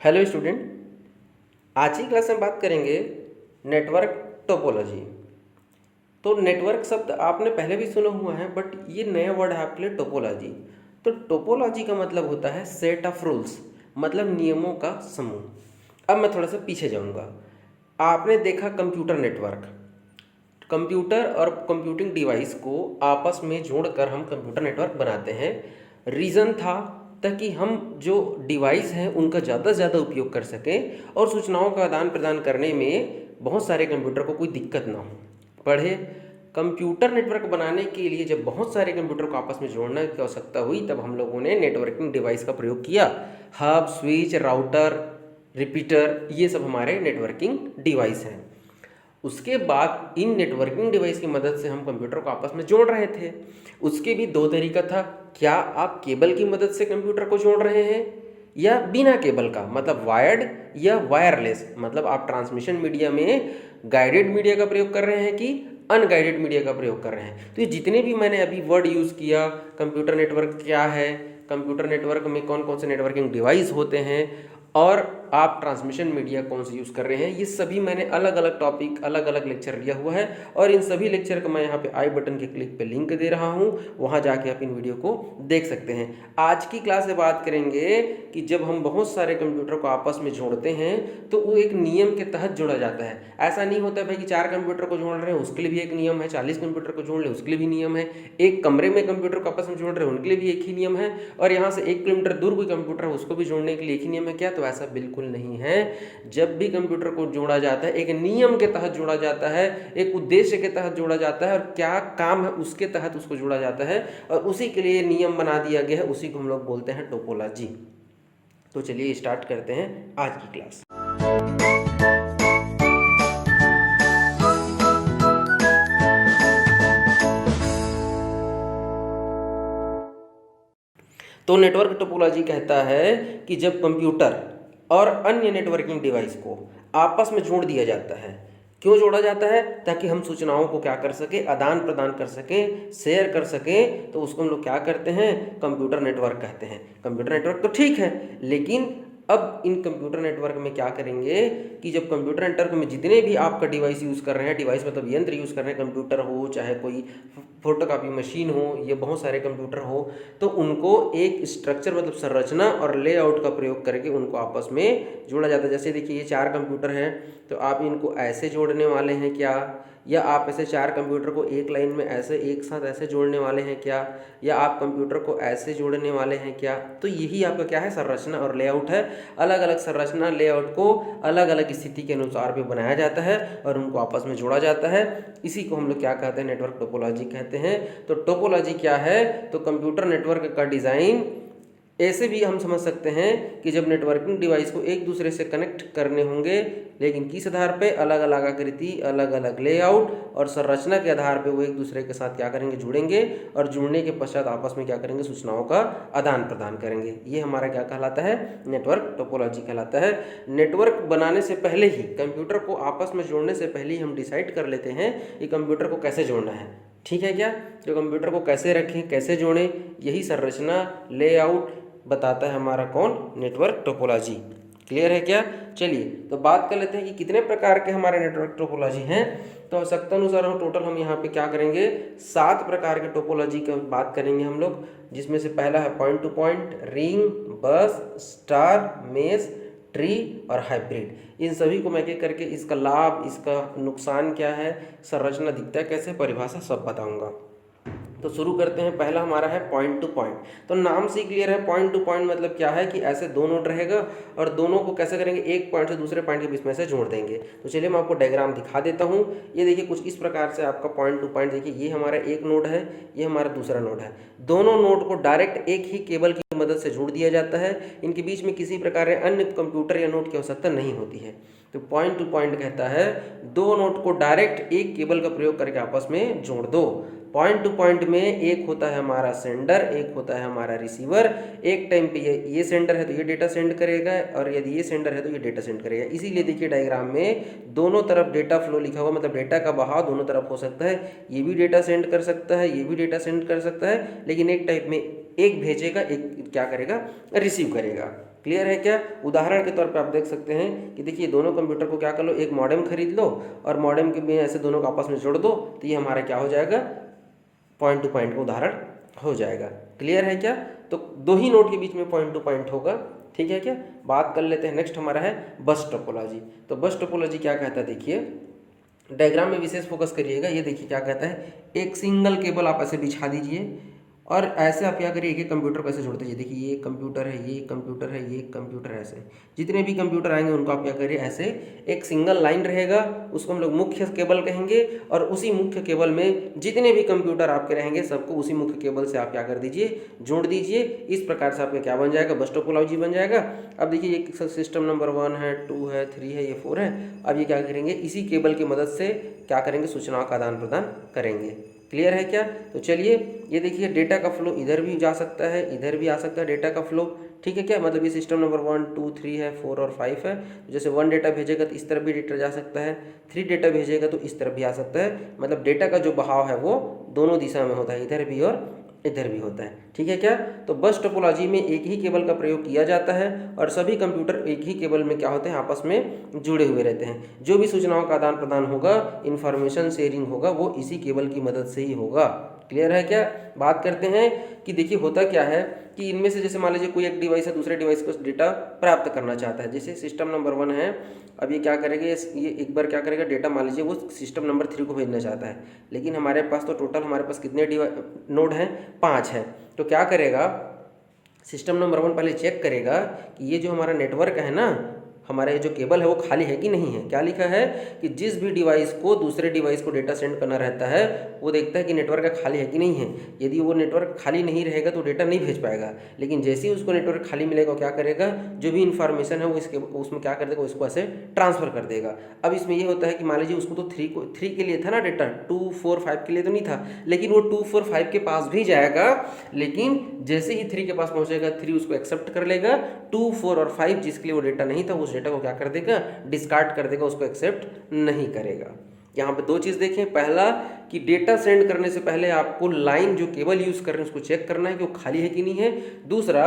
Hello student, आज की class में बात करेंगे नेटवर्क टोपोलॉजी। तो नेटवर्क शब्द आपने पहले भी सुना हुआ है, बट ये नया वर्ड है आपके लिए टोपोलॉजी। तो टोपोलॉजी का मतलब होता है सेट ऑफ रूल्स, मतलब नियमों का समूह। अब मैं थोड़ा सा पीछे जाऊंगा। आपने देखा कंप्यूटर नेटवर्क, कंप्यूटर और कंप्यूटिंग डिवाइस को आपस में जोड़कर हम कंप्यूटर नेटवर्क बनाते हैं। रीज़न था ताकि हम जो डिवाइस हैं उनका ज़्यादा से ज़्यादा उपयोग कर सकें और सूचनाओं का आदान प्रदान करने में बहुत सारे कंप्यूटर को कोई दिक्कत ना हो पढ़े। कंप्यूटर नेटवर्क बनाने के लिए जब बहुत सारे कंप्यूटर को आपस में जोड़ने की आवश्यकता हुई, तब हम लोगों ने नेटवर्किंग डिवाइस का प्रयोग किया। हब, स्विच, राउटर, रिपीटर, ये सब हमारे नेटवर्किंग डिवाइस हैं। उसके बाद इन नेटवर्किंग डिवाइस की मदद से हम कंप्यूटर को आपस में जोड़ रहे थे। उसके भी दो तरीका था। क्या आप केबल की मदद से कंप्यूटर को जोड़ रहे हैं, या बिना केबल का, मतलब वायर्ड या वायरलेस, मतलब आप ट्रांसमिशन मीडिया में गाइडेड मीडिया का प्रयोग कर रहे हैं कि अनगाइडेड मीडिया का प्रयोग कर रहे हैं। तो ये जितने भी मैंने अभी वर्ड यूज़ किया, कंप्यूटर नेटवर्क क्या है, कंप्यूटर नेटवर्क में कौन कौन से नेटवर्किंग डिवाइस होते हैं, और आप ट्रांसमिशन मीडिया कौन से यूज़ कर रहे हैं, ये सभी मैंने अलग अलग टॉपिक, अलग अलग लेक्चर लिया हुआ है। और इन सभी लेक्चर को मैं यहाँ पे आई बटन के क्लिक पे लिंक दे रहा हूँ, वहाँ जाके आप इन वीडियो को देख सकते हैं। आज की क्लास में बात करेंगे कि जब हम बहुत सारे कंप्यूटर को आपस में जोड़ते हैं तो वो एक नियम के तहत जोड़ा जाता है। ऐसा नहीं होता भाई कि 4 कंप्यूटर को जोड़ रहे हैं उसके लिए भी एक नियम है, 40 कंप्यूटर को जोड़ ले उसके लिए भी नियम है, एक कमरे में कंप्यूटर को आपस में जोड़ रहे हैं उनके लिए भी एक ही नियम है, और यहाँ से 1 किलोमीटर दूर कोई कंप्यूटर है उसको भी जोड़ने के लिए एक ही नियम है। क्या? तो ऐसा बिल्कुल नहीं है। जब भी कंप्यूटर को जोड़ा जाता है एक नियम के तहत जोड़ा जाता है, एक उद्देश्य के तहत जोड़ा जाता है, और क्या काम है उसके तहत उसको जोड़ा जाता है, और उसी के लिए नियम बना दिया गया है। उसी को हम लोग बोलते हैं टोपोलॉजी। तो चलिए स्टार्ट करते हैं आज की क्लास। तो नेटवर्क टोपोलॉजी कहता है कि जब कंप्यूटर और अन्य नेटवर्किंग डिवाइस को आपस में जोड़ दिया जाता है। क्यों जोड़ा जाता है? ताकि हम सूचनाओं को क्या कर सके, आदान प्रदान कर सकें, शेयर कर सकें। तो उसको हम लोग क्या करते हैं, कंप्यूटर नेटवर्क कहते हैं। कंप्यूटर नेटवर्क तो ठीक है, लेकिन अब इन कंप्यूटर नेटवर्क में क्या करेंगे कि जब कंप्यूटर नेटवर्क में जितने भी आपका डिवाइस यूज़ कर रहे हैं, डिवाइस मतलब यंत्र यूज़ कर रहे हैं, कंप्यूटर हो चाहे कोई फोटोकॉपी मशीन हो, ये बहुत सारे कंप्यूटर हो, तो उनको एक स्ट्रक्चर मतलब संरचना और लेआउट का प्रयोग करके उनको आपस में जोड़ा जाता है। जैसे देखिए ये 4 कंप्यूटर हैं, तो आप इनको ऐसे जोड़ने वाले हैं क्या, या आप ऐसे 4 कंप्यूटर को एक लाइन में ऐसे एक साथ ऐसे जोड़ने वाले हैं क्या, या आप कंप्यूटर को ऐसे जोड़ने वाले हैं क्या। तो यही आपका क्या है, संरचना और लेआउट है। अलग अलग संरचना लेआउट को अलग अलग स्थिति के अनुसार भी बनाया जाता है और उनको आपस में जोड़ा जाता है। इसी को हम लोग क्या कहते हैं, नेटवर्क टोपोलॉजी कहते हैं। तो टोपोलॉजी क्या है, तो कंप्यूटर नेटवर्क का डिज़ाइन ऐसे भी हम समझ सकते हैं कि जब नेटवर्किंग डिवाइस को एक दूसरे से कनेक्ट करने होंगे, लेकिन किस आधार पे, अलग अलग आकृति, अलग अलग लेआउट और संरचना के आधार पे वो एक दूसरे के साथ क्या करेंगे, जुड़ेंगे, और जुड़ने के पश्चात आपस में क्या करेंगे, सूचनाओं का आदान प्रदान करेंगे। ये हमारा क्या कहलाता है, नेटवर्क टोपोलॉजी कहलाता है। नेटवर्क बनाने से पहले ही, कंप्यूटर को आपस में जोड़ने से पहले ही हम डिसाइड कर लेते हैं कि कंप्यूटर को कैसे जोड़ना है। ठीक है क्या? तो कंप्यूटर को कैसे रखें, कैसे जोड़ें, यही संरचना लेआउट बताता है हमारा कौन, नेटवर्क टोपोलॉजी। क्लियर है क्या? चलिए तो बात कर लेते हैं कि कितने प्रकार के हमारे नेटवर्क टोपोलॉजी हैं। तो आवश्यकता अनुसार हम यहाँ पे क्या करेंगे, 7 प्रकार के टोपोलॉजी की बात करेंगे हम लोग, जिसमें से पहला है पॉइंट टू पॉइंट, रिंग, बस, स्टार, मेश, ट्री और हाइब्रिड। इन सभी को मैं एक एक करके इसका लाभ, इसका नुकसान क्या है, संरचना दिखता है कैसे, परिभाषा सब बताऊँगा। तो शुरू करते हैं। पहला हमारा है पॉइंट टू पॉइंट। तो नाम से क्लियर है, पॉइंट टू पॉइंट मतलब क्या है कि ऐसे 2 नोड रहेगा और दोनों को कैसे करेंगे, एक पॉइंट से दूसरे पॉइंट के बीच में से जोड़ देंगे। तो चलिए मैं आपको डायग्राम दिखा देता हूँ। ये देखिए कुछ इस प्रकार से आपका पॉइंट टू पॉइंट, देखिए ये हमारा एक नोड है, ये हमारा दूसरा नोड है। दोनों नोड को डायरेक्ट एक ही केबल की मदद से जोड़ दिया जाता है। इनके बीच में किसी प्रकार के अन्य कंप्यूटर या नोड की आवश्यकता नहीं होती है। तो पॉइंट टू पॉइंट कहता है 2 नोड को डायरेक्ट एक केबल का प्रयोग करके आपस में जोड़ दो। पॉइंट टू पॉइंट में एक होता है हमारा सेंडर, एक होता है हमारा रिसीवर। एक टाइम पे ये सेंडर है तो ये डेटा सेंड करेगा, और यदि ये सेंडर है तो ये डेटा सेंड करेगा। इसीलिए देखिए डायग्राम में दोनों तरफ डेटा फ्लो लिखा हुआ, मतलब डेटा का बहाव दोनों तरफ हो सकता है। ये भी डेटा सेंड कर सकता है, ये भी डेटा सेंड कर सकता है, लेकिन एक टाइप में एक भेजेगा, एक क्या करेगा, रिसीव करेगा। क्लियर है क्या? उदाहरण के तौर पे आप देख सकते हैं कि देखिए दोनों कंप्यूटर को क्या कर लो, एक मॉडेम खरीद लो और मॉडेम के में ऐसे दोनों को आपस में जोड़ दो, तो ये हमारा क्या हो जाएगा, पॉइंट टू पॉइंट का उदाहरण हो जाएगा। क्लियर है क्या? तो दो ही नोड के बीच में पॉइंट टू पॉइंट होगा। ठीक है क्या? बात कर लेते हैं, नेक्स्ट हमारा है बस टोपोलॉजी। तो बस टोपोलॉजी क्या कहता है, देखिए डायग्राम में विशेष फोकस करिएगा। ये देखिए क्या कहता है, एक सिंगल केबल आप ऐसे बिछा दीजिए और ऐसे आप क्या करिए, एक एक कंप्यूटर को ऐसे जोड़ते जाइए। देखिए ये कंप्यूटर है, ये कंप्यूटर है, ये कंप्यूटर है, ऐसे जितने भी कंप्यूटर आएंगे उनको आप क्या करिए, ऐसे एक सिंगल लाइन रहेगा, उसको हम लोग मुख्य केबल कहेंगे। और उसी मुख्य केबल में जितने भी कंप्यूटर आपके रहेंगे सबको उसी मुख्य केबल से आप क्या कर दीजिए, जोड़ दीजिए। इस प्रकार से आपका क्या बन जाएगा, बस टोपोलॉजी बन जाएगा। अब देखिए ये सिस्टम नंबर 1 है, 2 है, 3 है, ये 4 है। अब ये क्या करेंगे, इसी केबल की मदद से क्या करेंगे, सूचनाओं का आदान प्रदान करेंगे। क्लियर है क्या? तो चलिए ये देखिए डेटा का फ्लो इधर भी जा सकता है, इधर भी आ सकता है डेटा का फ्लो। ठीक है क्या? मतलब ये सिस्टम नंबर 1, 2, 3 है, 4 और 5 है। जैसे 1 डेटा भेजेगा तो इस तरफ भी डेटा जा सकता है, 3 डेटा भेजेगा तो इस तरफ भी आ सकता है। मतलब डेटा का जो बहाव है वो दोनों दिशा में होता है, इधर भी और इधर भी होता है। ठीक है क्या? तो बस टोपोलॉजी में एक ही केबल का प्रयोग किया जाता है और सभी कंप्यूटर एक ही केबल में क्या होते हैं, आपस में जुड़े हुए रहते हैं। जो भी सूचनाओं का आदान प्रदान होगा, इंफॉर्मेशन शेयरिंग होगा, वो इसी केबल की मदद से ही होगा। क्लियर है क्या? बात करते हैं कि देखिए होता क्या है कि इनमें से जैसे मान लीजिए कोई एक डिवाइस है दूसरे डिवाइस को डेटा प्राप्त करना चाहता है। जैसे सिस्टम नंबर 1 है, अब ये क्या करेगा, ये एक बार क्या करेगा, डेटा मान लीजिए वो सिस्टम नंबर 3 को भेजना चाहता है। लेकिन हमारे पास तो टोटल हमारे पास कितने नोड हैं, 5 हैं। तो क्या करेगा, सिस्टम नंबर 1 पहले चेक करेगा कि ये जो हमारा नेटवर्क है ना, हमारा ये जो केबल है वो खाली है कि नहीं है। क्या लिखा है कि जिस भी डिवाइस को दूसरे डिवाइस को डेटा सेंड करना रहता है वो देखता है कि नेटवर्क खाली है कि नहीं है। यदि वो नेटवर्क खाली नहीं रहेगा तो डेटा नहीं भेज पाएगा। लेकिन जैसे ही उसको नेटवर्क खाली मिलेगा क्या करेगा, जो भी इन्फॉर्मेशन है वो उसमें क्या कर देगा, उसको ऐसे ट्रांसफर कर देगा। अब इसमें ये होता है कि मान लीजिए उसको तो 3 के लिए था ना डेटा, 2, 4, 5 के लिए तो नहीं था। लेकिन वो 2, 4, 5 के पास भी जाएगा, लेकिन जैसे ही 3 के पास पहुंचेगा 3 उसको एक्सेप्ट कर लेगा। 2, 4 और 5 जिसके लिए वो डेटा नहीं था उस डेटा को क्या कर देगा, डिस्कार्ड कर देगा, उसको एक्सेप्ट नहीं करेगा। यहाँ पे 2 चीज़ देखें, पहला कि डेटा सेंड करने से पहले आपको लाइन जो केबल यूज़ कर रहे हैं उसको चेक करना है कि वो खाली है कि नहीं है। दूसरा,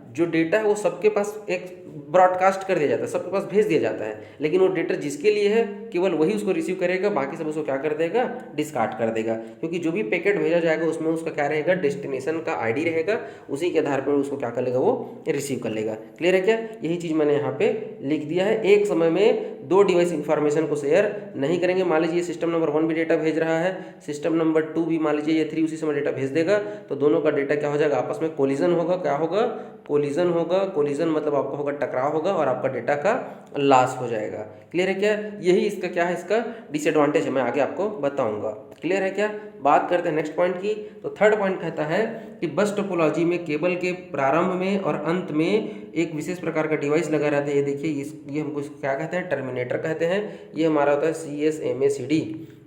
जो डेटा है वो सबके पास एक ब्रॉडकास्ट कर दिया जाता है, सबके पास भेज दिया जाता है। लेकिन वो डेटा जिसके लिए है केवल वही उसको रिसीव करेगा, बाकी सब उसको क्या कर देगा, डिस्कार्ड कर देगा। क्योंकि जो भी पैकेट भेजा जाएगा उसमें उसका क्या रहेगा, डेस्टिनेशन का आईडी रहेगा, उसी के आधार पर उसको क्या कर लेगा, वो रिसीव कर लेगा। क्लियर है क्या? यही चीज़ मैंने यहाँ पे लिख दिया है। एक समय में 2 डिवाइस इन्फॉर्मेशन को शेयर नहीं करेंगे। मान लीजिए सिस्टम नंबर 1 भी डेटा भेज रहा है, सिस्टम नंबर 2 भी मान लीजिए ये 3 उसी समय डेटा भेज देगा, तो दोनों का डेटा क्या हो जाएगा, आपस में कोलिजन होगा। क्या होगा, कोलिजन होगा। कोलिजन मतलब आपका होगा टकराव होगा और आपका डेटा का लॉस हो जाएगा। क्लियर है क्या? यही इसका क्या है, इसका डिसएडवांटेज है, मैं आगे आपको बताऊंगा। क्लियर है क्या? बात करते हैं नेक्स्ट पॉइंट की। तो थर्ड पॉइंट कहता है कि बस टोपोलॉजी में केबल के प्रारंभ में और अंत में एक विशेष प्रकार का डिवाइस लगा रहता है। ये देखिए ये हमको क्या कहते हैं, टर्मिनेटर कहते हैं। ये हमारा होता है CSMACD,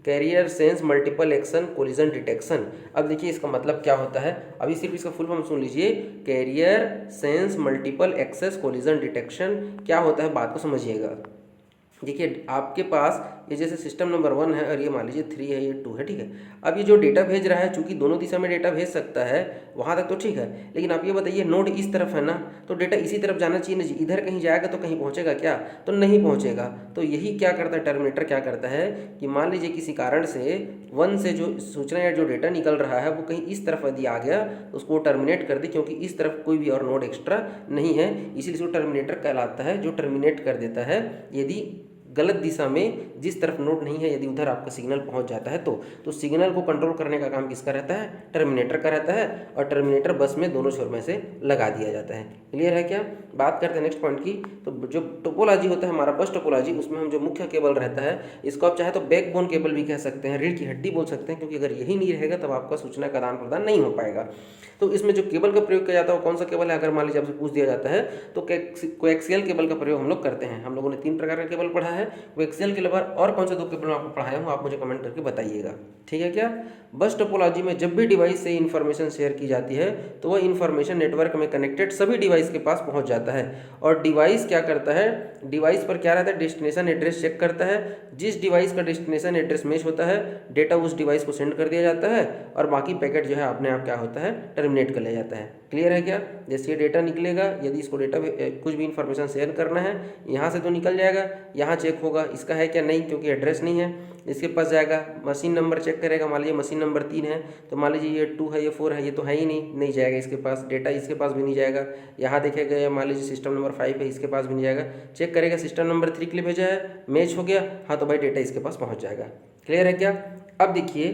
carrier sense multiple action collision detection. अब देखिए इसका मतलब क्या होता है, अभी सिर्फ इसका फुल फॉर्म सुन लीजिए। Carrier sense multiple access collision detection क्या होता है, बात को समझिएगा। देखिए आपके पास ये जैसे सिस्टम नंबर 1 है और ये मान लीजिए 3 है, ये 2 है। ठीक है, अब ये जो डेटा भेज रहा है, चूंकि दोनों दिशा में डेटा भेज सकता है, वहाँ तक तो ठीक है। लेकिन आप ये बताइए, नोड इस तरफ है ना, तो डेटा इसी तरफ जाना चाहिए ना जी। इधर कहीं जाएगा तो कहीं पहुँचेगा क्या, तो नहीं पहुँचेगा। तो यही क्या करता है, टर्मिनेटर क्या करता है कि मान लीजिए किसी कारण से 1 से जो सूचना या जो डेटा निकल रहा है वो कहीं इस तरफ यदि आ गया तो उसको टर्मिनेट कर दे, क्योंकि इस तरफ कोई भी और नोड एक्स्ट्रा नहीं है, इसीलिए इसको टर्मिनेटर कहलाता है, जो टर्मिनेट कर देता है। यदि गलत दिशा में जिस तरफ नोड नहीं है, यदि उधर आपका सिग्नल पहुंच जाता है तो सिग्नल को कंट्रोल करने का काम किसका रहता है, टर्मिनेटर का रहता है। और टर्मिनेटर बस में दोनों छोर में से लगा दिया जाता है। क्लियर है क्या? बात करते हैं नेक्स्ट पॉइंट की। तो जो टोपोलॉजी होता है हमारा बस टोपोलॉजी, उसमें हम जो मुख्य केबल रहता है, इसको आप चाहे तो बैकबोन केबल भी कह सकते हैं, रीढ़ की हड्डी बोल सकते हैं, क्योंकि अगर यही नहीं रहेगा तब आपका सूचना का आदान प्रदान नहीं हो पाएगा। तो इसमें जो केबल का प्रयोग किया जाता है वो कौन सा केबल है, अगर मान लीजिए आपसे पूछ दिया जाता है तो कोएक्सियल केबल का प्रयोग हम लोग करते हैं। हम लोगों ने 3 प्रकार का केबल पढ़ा है। कोएक्सियल के अलावा और कौन से 2 केबल आपको पढ़ाया हूँ, आप मुझे कमेंट करके बताइएगा। ठीक है क्या? बस टोपोलॉजी में जब भी डिवाइस से इन्फॉर्मेशन शेयर की जाती है तो वह इन्फॉर्मेशन नेटवर्क में कनेक्टेड सभी डिवाइस के पास पहुंच जाता है। और डिवाइस क्या करता है, डिवाइस पर क्या रहता है, डेस्टिनेशन एड्रेस चेक करता है। जिस डिवाइस का डेस्टिनेशन एड्रेस मैच होता है, डेटा उस डिवाइस को सेंड कर दिया जाता है और बाकी पैकेट जो है अपने आप क्या होता है, टर्मिनेट कर लिया जाता है। क्लियर है क्या? जैसे ये डेटा निकलेगा, यदि इसको डेटा कुछ भी इन्फॉर्मेशन शेयर करना है, यहाँ से तो निकल जाएगा, यहाँ चेक होगा इसका है क्या, नहीं, क्योंकि एड्रेस नहीं है, इसके पास जाएगा, मशीन नंबर चेक करेगा, मान लीजिए मशीन नंबर 3 है, तो मान लीजिए ये 2 है, ये 4 है, ये तो है ही नहीं जाएगा इसके पास, डेटा इसके पास भी नहीं जाएगा। यहाँ देखेगा, मान लीजिए सिस्टम नंबर 5 है, इसके पास भी नहीं जाएगा, चेक करेगा सिस्टम नंबर 3 के लिए भेजा है, मैच हो गया, हाँ तो भाई डेटा इसके पास पहुँच जाएगा। क्लियर है क्या? अब देखिए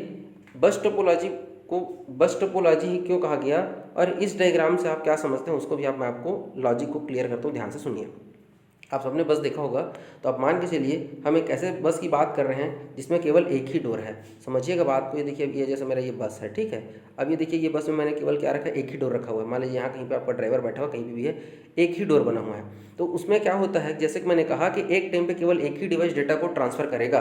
बस टोपोलॉजी को बस टोपोलॉजी ही क्यों कहा गया, और इस डायग्राम से आप क्या समझते हैं उसको भी मैं आपको लॉजिक को क्लियर करता हूँ, ध्यान से सुनिए। आप सबने बस देखा होगा, तो आप मान के चलिए हम एक ऐसे बस की बात कर रहे हैं जिसमें केवल एक ही डोर है। समझिएगा बात को, ये देखिए ये जैसे मेरा ये बस है, ठीक है। अब ये देखिए ये बस में मैंने केवल क्या रखा है, एक ही डोर रखा हुआ है। मान लीजिए यहाँ कहीं पे आपका ड्राइवर बैठा हुआ, कहीं पे भी है, एक ही डोर बना हुआ है। तो उसमें क्या होता है, जैसे कि मैंने कहा कि एक टाइम पे केवल एक ही डिवाइस डेटा को ट्रांसफर करेगा,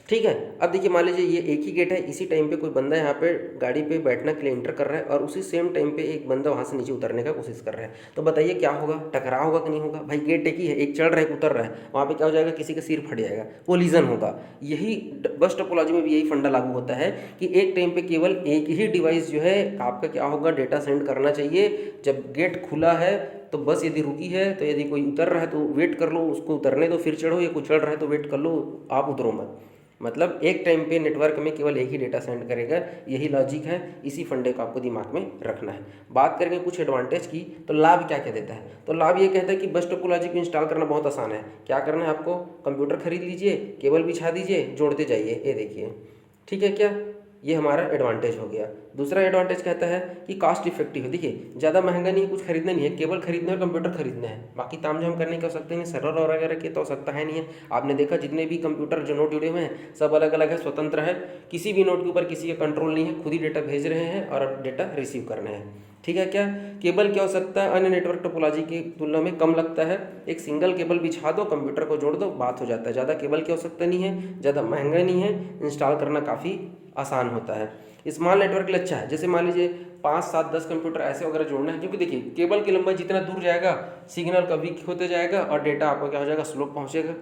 ठीक है। अब देखिए मान लीजिए ये एक ही गेट है, इसी टाइम पे कोई बंदा यहाँ पे गाड़ी पे बैठने के लिए एंटर कर रहा है, और उसी सेम टाइम पे एक बंदा वहाँ से नीचे उतरने का कोशिश कर रहा है। तो बताइए क्या होगा, टकराव होगा कि नहीं होगा? भाई गेट एक ही है, एक चढ़ रहा है, एक उतर रहा है, वहाँ पे क्या हो जाएगा, किसी का सिर फट जाएगा, कोलिजन होगा। यही बस टोपोलॉजी में भी यही फंडा लागू होता है कि एक टाइम पे केवल एक ही डिवाइस जो है आपका क्या होगा, डेटा सेंड करना चाहिए। जब गेट खुला है तो बस यदि रुकी है, तो यदि कोई उतर रहा है तो वेट कर लो, उसको उतरने दो फिर चढ़ो, या कोई चढ़ रहा है तो वेट कर लो, आप उतरो मत। मतलब एक टाइम पे नेटवर्क में केवल एक ही डेटा सेंड करेगा, यही लॉजिक है। इसी फंडे को आपको दिमाग में रखना है। बात करेंगे कुछ एडवांटेज की, तो लाभ क्या क्या देता है। तो लाभ ये कहता है कि बस टोपोलॉजी को इंस्टॉल करना बहुत आसान है। क्या करना है आपको, कंप्यूटर खरीद लीजिए, केबल बिछा दीजिए, जोड़ते जाइए, ये देखिए, ठीक है क्या। ये हमारा एडवांटेज हो गया। दूसरा एडवांटेज कहता है कि कॉस्ट इफेक्टिव है। देखिए ज़्यादा महंगा नहीं है, कुछ खरीदना नहीं है, केबल खरीदना है और कंप्यूटर खरीदना है, बाकी तामझाम करने की आवश्यकता नहीं, सर्वर वगैरह की तो आवश्यकता है नहीं है। आपने देखा जितने भी कंप्यूटर जो नोट जुड़े हुए हैं सब अलग अलग है, स्वतंत्र है, किसी भी नोट के ऊपर किसी का कंट्रोल नहीं है, खुद ही डेटा भेज रहे हैं और डेटा रिसीव करने हैं, ठीक है क्या। केबल की आवश्यकता अन्य नेटवर्क टोपोलॉजी की तुलना में कम लगता है। एक सिंगल केबल बिछा दो, कंप्यूटर को जोड़ दो, बात हो जाता है। ज़्यादा केबल की आवश्यकता नहीं है, ज़्यादा महंगा नहीं है, इंस्टॉल करना काफ़ी आसान होता है। स्मॉल नेटवर्क के लिए अच्छा है। जैसे मान लीजिए 5, 7, 10 कंप्यूटर ऐसे वगैरह जोड़ना है, क्योंकि देखिए केबल की लंबाई जितना दूर जाएगा सिग्नल का वीक होते जाएगा और डेटा आपका क्या हो जाएगा, स्लो पहुँचेगा,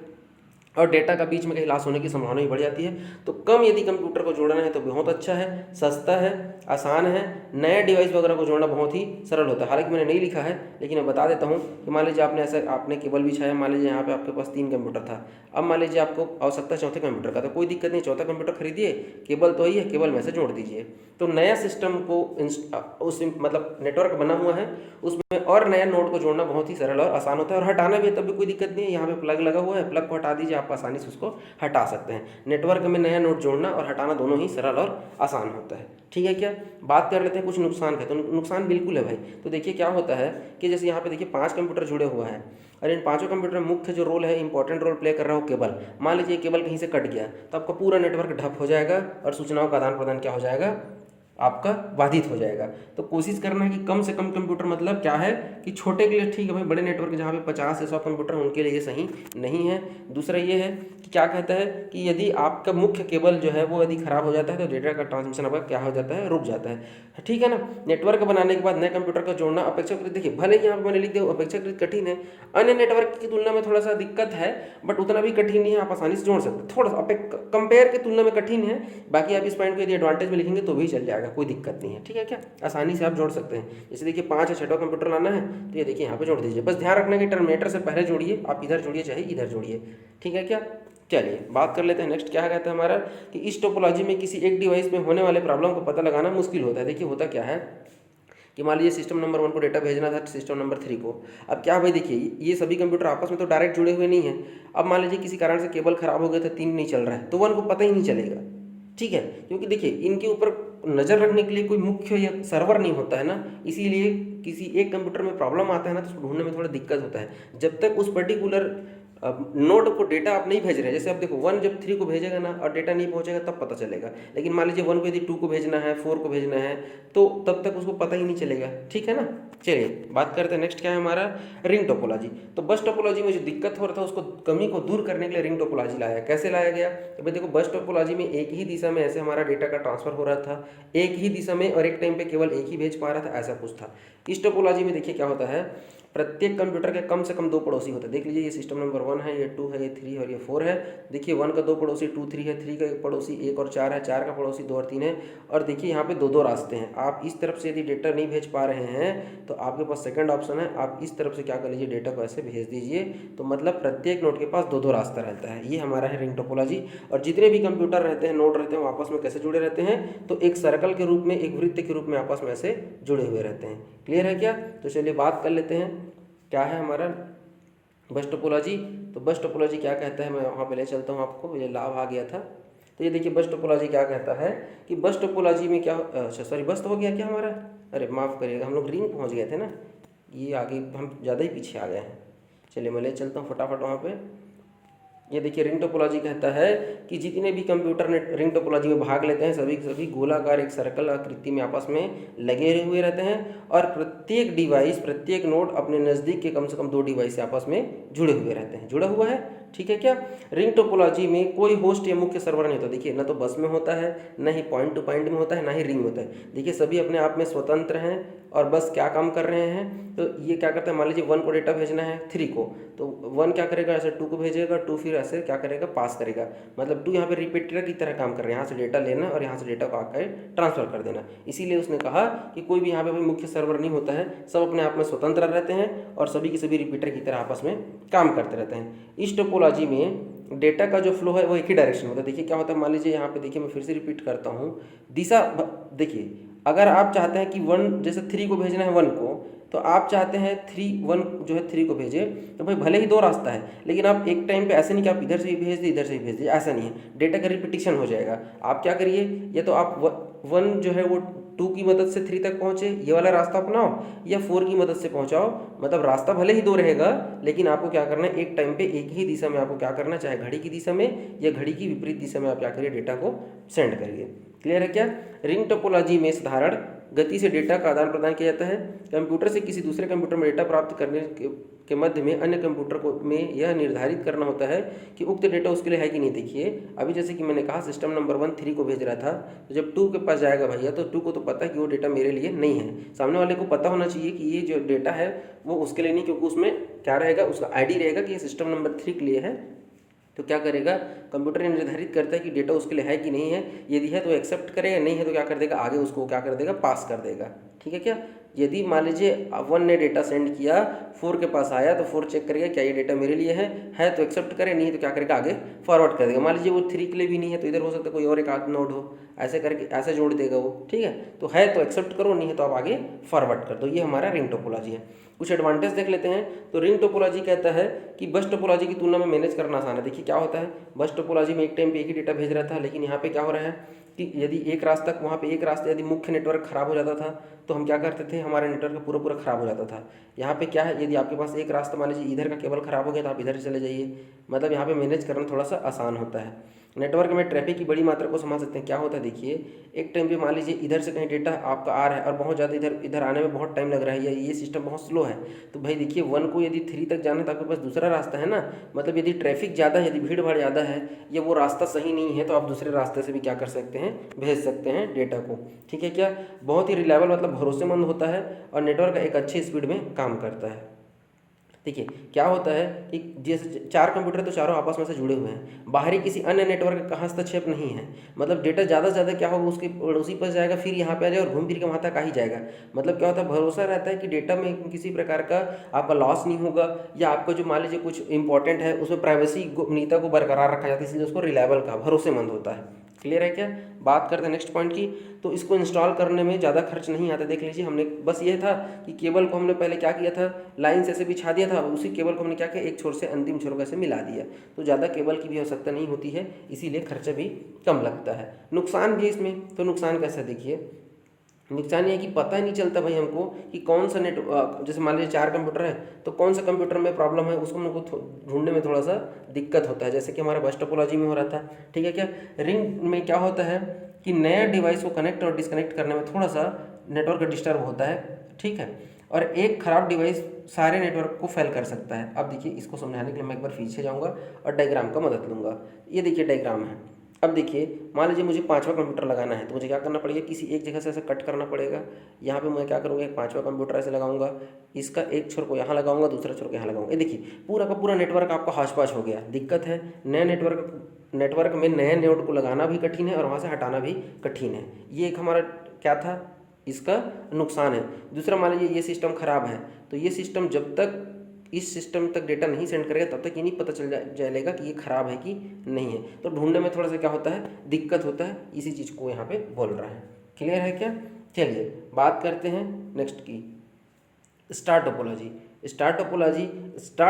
और डेटा का बीच में कहीं लॉस होने की संभावना भी बढ़ जाती है। तो कम यदि कंप्यूटर को जोड़ना है तो बहुत अच्छा है, सस्ता है, आसान है। नया डिवाइस वगैरह को जोड़ना बहुत ही सरल होता है। हालांकि मैंने नहीं लिखा है, लेकिन मैं बता देता हूँ कि मान लीजिए आपने केबल बिछाया, मान लीजिए यहाँ पे आपके पास 3 कंप्यूटर था, अब मान लीजिए आपको आवश्यकता है चौथे कंप्यूटर का, तो कोई दिक्कत नहीं, चौथा कंप्यूटर खरीदिए, केबल तो ही है, केबल में से जोड़ दीजिए। तो नया सिस्टम को उस मतलब नेटवर्क बना हुआ है उसमें और नया नोड को जोड़ना बहुत ही सरल और आसान होता है, और हटाना भी है तब भी कोई दिक्कत नहीं है। यहाँ पे प्लग लगा हुआ है, प्लग को हटा दीजिए, आप आसानी से उसको हटा सकते हैं। नेटवर्क में नया नोड जोड़ना और हटाना दोनों ही सरल और आसान होता है, ठीक है क्या। बात कर लेते हैं कुछ नुकसान का। तो नुकसान बिल्कुल है भाई। तो देखिए क्या होता है कि जैसे यहाँ पे देखिए 5 कंप्यूटर जुड़े हुआ है, और इन 5 कंप्यूटर में मुख्य जो रोल है, इंपॉर्टेंट रोल प्ले कर रहा हो केबल। मान लीजिए केबल कहीं से कट गया तो आपका पूरा नेटवर्क ठप हो जाएगा और सूचनाओं का आदान प्रदान क्या हो जाएगा, आपका बाधित हो जाएगा। तो कोशिश करना है कि कम से कम कंप्यूटर, मतलब क्या है कि छोटे के लिए ठीक है भाई, बड़े नेटवर्क जहाँ पे 50 से 100 कंप्यूटर उनके लिए ये सही नहीं है। दूसरा ये है कि क्या कहता है कि यदि आपका मुख्य केबल जो है वो यदि खराब हो जाता है तो डेटा का ट्रांसमिशन आपका क्या हो जाता है, रुक जाता है, ठीक है ना। नेटवर्क बनाने के बाद नए कंप्यूटर का जोड़ना अपेक्षाकृत, देखिए भले ही यहाँ पर मैंने लिख दिया अपेक्षाकृत कठिन है, अन्य नेटवर्क की तुलना में थोड़ा सा दिक्कत है, बट उतना भी कठिन नहीं है, आप आसानी से जोड़ सकते हैं। थोड़ा सा कंपेयर की तुलना में कठिन है, बाकी आप इस पॉइंट को यदि एडवांटेज में लिखेंगे तो भी चल जाएगा, कोई दिक्कत नहीं है, ठीक है क्या। आसानी से आप जोड़ सकते हैं। जैसे देखिए 5 या 6 कंप्यूटर लाना है तो ये देखिए यहाँ पे जोड़ दीजिए। बस ध्यान रखना कि टर्मिनेटर से पहले जोड़िए, आप इधर जोड़िए चाहे इधर जोड़िए, ठीक है क्या। चलिए बात कर लेते हैं नेक्स्ट। क्या कहता है हमारा कि इस टोपोलॉजी में किसी एक डिवाइस में होने वाले प्रॉब्लम को पता लगाना मुश्किल होता है। देखिए होता क्या है कि मान लीजिए सिस्टम नंबर 1 को डेटा भेजना था सिस्टम नंबर 3 को। अब क्या भाई देखिए ये सभी कंप्यूटर आपस में तो डायरेक्ट जुड़े हुए नहीं हैं। अब मान लीजिए किसी कारण से केबल खराब हो गया था, 3 नहीं चल रहा है, तो 1 को पता ही नहीं चलेगा, ठीक है, क्योंकि देखिए इनके ऊपर नज़र रखने के लिए कोई मुख्य या सर्वर नहीं होता है ना, इसीलिए किसी एक कंप्यूटर में प्रॉब्लम आता है ना तो उसको ढूंढने में थोड़ा दिक्कत होता है। जब तक उस पर्टिकुलर नोड को डेटा आप नहीं भेज रहे हैं, जैसे आप देखो 1 जब 3 को भेजेगा ना और डेटा नहीं पहुंचेगा तब पता चलेगा, लेकिन मान लीजिए 1 को यदि 2 को भेजना है, 4 को भेजना है, तो तब तक उसको पता ही नहीं चलेगा, ठीक है ना। चलिए बात करते हैं नेक्स्ट। क्या है हमारा रिंग टोपोलॉजी। तो बस टोपोलॉजी में जो दिक्कत हो रहा था उसको कमी को दूर करने के लिए रिंग टोपोलॉजी लाया। कैसे लाया गया, तो भाई देखो बस टोपोलॉजी में एक ही दिशा में ऐसे हमारा डेटा का ट्रांसफर हो रहा था, एक ही दिशा में और एक टाइम पे केवल एक ही भेज पा रहा था, ऐसा कुछ था। इस टोपोलॉजी में देखिए क्या होता है प्रत्येक कंप्यूटर के कम से कम 2 पड़ोसी होते हैं। देख लीजिए, ये सिस्टम नंबर 1 है, ये 2 है, ये 3 है और ये 4 है। देखिए 1 का 2 पड़ोसी 2 3 है, 3 का एक पड़ोसी 1 और 4 है, 4 का पड़ोसी 2 और 3 है। और देखिए यहाँ पे 2 रास्ते हैं। आप इस तरफ से यदि डेटा नहीं भेज पा रहे हैं तो आपके पास सेकंड ऑप्शन है, आप इस तरफ से क्या कर लीजिए, डेटा को ऐसे भेज दीजिए। तो मतलब प्रत्येक नोड के पास 2 रास्ता रहता है। ये हमारा है रिंग टोपोलॉजी। और जितने भी कंप्यूटर रहते हैं, नोड रहते हैं, वो आपस में कैसे जुड़े रहते हैं, तो एक सर्कल के रूप में, एक वृत्त के रूप में आपस में ऐसे जुड़े हुए रहते हैं। क्लियर है क्या? तो चलिए बात कर लेते हैं क्या है हमारा बस टोपोलॉजी। तो बस टोपोलॉजी क्या कहता है, मैं वहाँ पे ले चलता हूँ आपको, मुझे लाभ आ गया था। तो ये देखिए बस टोपोलॉजी क्या कहता है कि बस टोपोलॉजी में क्या, अच्छा सॉरी बस तो हो गया क्या हमारा, अरे माफ़ करिएगा, हम लोग रिंग पहुँच गए थे ना, ये आगे हम ज़्यादा ही पीछे आ गए हैं। चलिए मैं ले चलता हूँ फटाफट वहाँ पे। ये देखिए रिंग टोपोलॉजी कहता है कि जितने भी कंप्यूटर ने रिंग टोपोलॉजी में भाग लेते हैं सभी गोलाकार एक सर्कल आकृति में आपस में लगे हुए रहते हैं। और प्रत्येक डिवाइस, प्रत्येक नोड अपने नज़दीक के कम से कम 2 डिवाइस से आपस में जुड़े हुए रहते हैं। जुड़ा हुआ है, ठीक है क्या? रिंग टोपोलॉजी में कोई होस्ट या मुख्य सर्वर नहीं होता। देखिए ना तो बस में होता है, ना ही पॉइंट टू पॉइंट में होता है, ना ही रिंग होता है। देखिए सभी अपने आप में स्वतंत्र हैं और बस क्या काम कर रहे हैं, तो ये क्या करता है, मान लीजिए 1 को डेटा भेजना है 3 को, तो 1 क्या करेगा, ऐसे 2 को भेजेगा, 2 फिर ऐसे क्या करेगा, पास करेगा। मतलब 2 यहाँ पे रिपीटर की तरह काम कर रहे हैं, यहाँ से डेटा लेना और यहाँ से डेटा को आकर ट्रांसफर कर देना। इसीलिए उसने कहा कि कोई भी यहाँ पे मुख्य सर्वर नहीं होता है, सब अपने आप में स्वतंत्र रहते हैं और सभी के सभी रिपीटर की तरह आपस में काम करते रहते हैं। इस टोपोलॉजी में डेटा का जो फ्लो है वो एक ही डायरेक्शन में होता है। देखिए क्या होता है, मान लीजिए यहाँ पे देखिए, मैं फिर से रिपीट करता हूँ, दिशा देखिए, अगर आप चाहते हैं कि 1 जैसे 3 को भेजना है 1 को, तो आप चाहते हैं 1 जो है 3 को भेजे, तो भाई भले ही 2 रास्ता है, लेकिन आप एक टाइम पे ऐसे नहीं कि आप इधर से ही भेज दिए इधर से ही भेज दिए, ऐसा नहीं है, डेटा का रिपीटिशन हो जाएगा। आप क्या करिए, या तो आप 1 जो है वो 2 की मदद से 3 तक पहुँचे, ये वाला रास्ता अपनाओ, या 4 की मदद से पहुँचाओ। मतलब रास्ता भले ही 2 रहेगा, लेकिन आपको क्या करना है, एक टाइम पे एक ही दिशा में आपको क्या करना है, चाहे घड़ी की दिशा में या घड़ी की विपरीत दिशा में आप क्या करिए, डेटा को सेंड करिए। क्लियर है क्या? रिंग टोपोलॉजी में साधारण गति से डेटा का आदान प्रदान किया जाता है। कंप्यूटर से किसी दूसरे कंप्यूटर में डेटा प्राप्त करने के मध्य में अन्य कंप्यूटर को में यह निर्धारित करना होता है कि उक्त डेटा उसके लिए है कि नहीं। देखिए अभी जैसे कि मैंने कहा सिस्टम नंबर 1 3 को भेज रहा था, तो जब 2 के पास जाएगा भैया, तो 2 को तो पता है कि वो डेटा मेरे लिए नहीं है। सामने वाले को पता होना चाहिए कि ये जो डेटा है वो उसके लिए नहीं, क्योंकि उसमें क्या रहेगा, उसका ID रहेगा कि ये सिस्टम नंबर 3 के लिए है। तो क्या करेगा, कंप्यूटर ये निर्धारित करता है कि डेटा उसके लिए है कि नहीं है। यदि है तो एक्सेप्ट करेगा, नहीं है तो क्या कर देगा, आगे उसको क्या कर देगा, पास कर देगा। ठीक है क्या? यदि मान लीजिए 1 ने डेटा सेंड किया, 4 के पास आया, तो 4 चेक करेगा क्या ये डेटा मेरे लिए है तो एक्सेप्ट करे, नहीं तो क्या करेगा, आगे फॉरवर्ड कर देगा। मान लीजिए वो 3 के लिए भी नहीं है, तो इधर हो सकता है कोई और एक आध नोड हो, ऐसे करके ऐसे जोड़ देगा वो। ठीक है, तो है तो एक्सेप्ट करो, नहीं है तो आप आगे फॉरवर्ड कर दो। ये हमारा रिंग टोपोलॉजी है। कुछ एडवांटेज देख लेते हैं। तो रिंग टोपोलॉजी कहता है कि बस टोपोलॉजी की तुलना में मैनेज करना आसान है। देखिए क्या होता है, बस टोपोलॉजी में एक टाइम पे एक ही डेटा भेज रहा था, लेकिन यहाँ पे क्या हो रहा है कि यदि एक रास्ता, वहाँ पे एक रास्ता यदि मुख्य नेटवर्क खराब हो जाता था, तो हम क्या करते थे, हमारे नेटवर्क पूरा खराब हो जाता था। यहाँ पे क्या है, यदि आपके पास एक रास्ता, मान लीजिए इधर का केबल खराब हो गया, तो आप इधर चले जाइए। मतलब यहाँ पे मैनेज करना थोड़ा सा आसान होता है। नेटवर्क में ट्रैफिक की बड़ी मात्रा को समझ सकते हैं। क्या होता है, देखिए एक टाइम पे मान लीजिए इधर से कहीं डेटा आपका आ रहा है और बहुत ज़्यादा इधर आने में बहुत टाइम लग रहा है, या ये सिस्टम बहुत स्लो है, तो भाई देखिए 1 को यदि 3 तक जाना है तो आपके पास दूसरा रास्ता है ना। मतलब यदि ट्रैफिक ज़्यादा है, यदि भीड़ भाड़ ज़्यादा है, या वो रास्ता सही नहीं है, तो आप दूसरे रास्ते से भी क्या कर सकते हैं, भेज सकते हैं डेटा को। ठीक है क्या? बहुत ही रिलायबल, मतलब भरोसेमंद होता है और नेटवर्क एक अच्छी स्पीड में काम करता है। देखिए क्या होता है कि जैसे 4 कंप्यूटर तो चारों आपस में से जुड़े हुए हैं, बाहरी किसी अन्य नेटवर्क का हस्तक्षेप नहीं है। मतलब डेटा ज़्यादा से ज़्यादा क्या होगा, उसके पड़ोसी पास जाएगा, फिर यहाँ पे आ जाएगा और घूम फिर के वहाँ तक आ ही जाएगा। मतलब क्या होता है, भरोसा रहता है कि डेटा में किसी प्रकार का आपका लॉस नहीं होगा, या आपका जो मान लीजिए कुछ इंपॉर्टेंट है उसमें प्राइवेसी गोपनीयता को बरकरार रखा जाता है, इसलिए उसको रिलायबल का भरोसेमंद होता है। क्लियर है क्या? बात करते हैं नेक्स्ट पॉइंट की। तो इसको इंस्टॉल करने में ज़्यादा खर्च नहीं आता। देख लीजिए हमने बस ये था कि केबल को हमने पहले क्या किया था, लाइन से ऐसे बिछा दिया था, उसी केबल को हमने क्या किया, एक छोर से अंतिम छोर को ऐसे मिला दिया। तो ज़्यादा केबल की भी आवश्यकता नहीं होती है, इसीलिए खर्चा भी कम लगता है। नुकसान भी इसमें, तो नुकसान कैसा देखिए, नुकसान ये है कि पता ही नहीं चलता भाई हमको कि कौन सा जैसे मान लीजिए 4 कंप्यूटर है, तो कौन सा कंप्यूटर में प्रॉब्लम है उसको हमको ढूंढने में थोड़ा सा दिक्कत होता है, जैसे कि हमारा बस टोपोलॉजी में हो रहा था। ठीक है क्या? रिंग में क्या होता है कि नया डिवाइस को कनेक्ट और डिस्कनेक्ट करने में थोड़ा सा नेटवर्क डिस्टर्ब होता है। ठीक है, और एक ख़राब डिवाइस सारे नेटवर्क को फेल कर सकता है। अब देखिए इसको समझाने के लिए मैं एक बार पीछे जाऊँगा और डायग्राम का मदद लूँगा। ये देखिए डायग्राम है, अब देखिए, मान लीजिए मुझे 5वां कंप्यूटर लगाना है, तो मुझे क्या करना पड़ेगा, किसी एक जगह से ऐसे कट करना पड़ेगा। यहाँ पे मैं क्या करूँगा, एक 5वां कंप्यूटर ऐसे लगाऊंगा, इसका एक छोर को यहाँ लगाऊंगा, दूसरा छोर को यहाँ लगाऊंगा। ये देखिए पूरा का पूरा नेटवर्क आपका हाश पाश हो गया। दिक्कत है, नए नेटवर्क में नए नोड को लगाना भी कठिन है और वहाँ से हटाना भी कठिन है। ये एक हमारा क्या था, इसका नुकसान है। दूसरा, मान लीजिए ये सिस्टम खराब है, तो ये सिस्टम जब तक इस सिस्टम तक डेटा नहीं सेंड करेगा तब तक ये नहीं पता चल जाएगा कि ये ख़राब है कि नहीं है। तो ढूंढने में थोड़ा सा क्या होता है, दिक्कत होता है। इसी चीज़ को यहाँ पे बोल रहा है। क्लियर है क्या? चलिए बात करते हैं नेक्स्ट की, स्टार टोपोलॉजी। स्टार